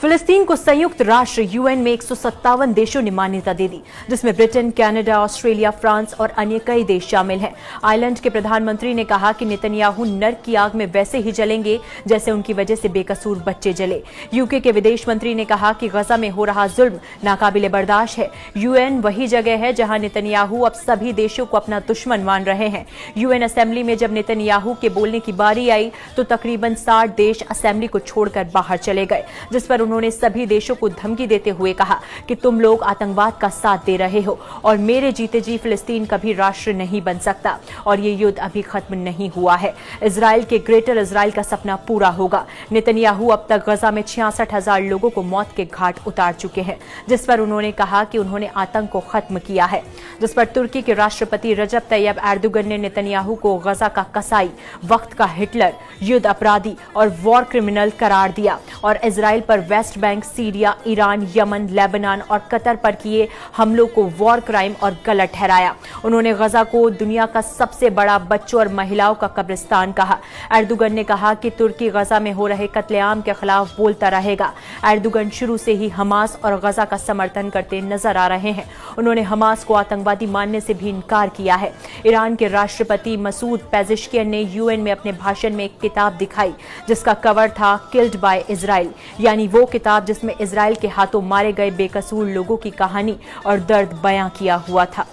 फिलिस्तीन को संयुक्त राष्ट्र यूएन में 157 देशों ने मान्यता दे दी, जिसमें ब्रिटेन, कनाडा, ऑस्ट्रेलिया, फ्रांस और अन्य कई देश शामिल हैं। आयरलैंड के प्रधानमंत्री ने कहा कि नेतन्याहू नर्क की आग में वैसे ही जलेंगे जैसे उनकी वजह से बेकसूर बच्चे जले। यूके के विदेश मंत्री ने कहा कि गजा में हो रहा जुल्म नाकाबिले बर्दाश्त है। यूएन वही जगह है जहां नेतन्याहू अब सभी देशों को अपना दुश्मन मान रहे हैं। यूएन असेंबली में जब नेतन्याहू के बोलने की बारी आई तो तकरीबन 60 देश असेंबली को छोड़कर बाहर चले गए, जिस पर उन्होंने सभी देशों को धमकी देते हुए कहा कि तुम लोग आतंकवाद का साथ दे रहे हो और मेरे जीते जी फिलिस्तीन कभी राष्ट्र नहीं बन सकता और ये युद्ध अभी खत्म नहीं हुआ है। इजराइल के ग्रेटर इजराइल का सपना पूरा होगा। नेतन्याहू अब तक गजा में 66,000 लोगों को मौत के घाट उतार चुके हैं, जिस पर उन्होंने कहा कि उन्होंने आतंक को खत्म किया है, जिस पर तुर्की के राष्ट्रपति रजब तैयब एर्दोगन ने नेतन्याहू को गजा का कसाई, वक्त का हिटलर, युद्ध अपराधी और वॉर क्रिमिनल करार दिया और इजराइल पर West Bank, Syria, Iran, Yemen, Lebanon और कतर पर किए हमलों को वॉर क्राइम और गलत ठहराया। उन्होंने गजा को दुनिया का सबसे बड़ा बच्चों और महिलाओं का कब्रिस्तान कहा। एर्दोगन ने कहा कि तुर्की गजा में हो रहे कत्लेआम के खिलाफ बोलता रहेगा। एर्दोगन शुरू से ही हमास और गजा का समर्थन करते नजर आ रहे हैं। उन्होंने हमास को आतंकवादी मानने से भी इनकार किया है। ईरान के राष्ट्रपति मसूद पेजेश्कियन ने यूएन में अपने भाषण में एक किताब दिखाई जिसका कवर था किल्ड बाय इजराइल, यानी वो किताब जिसमें इजराइल के हाथों मारे गए बेकसूर लोगों की कहानी और दर्द बयां किया हुआ था।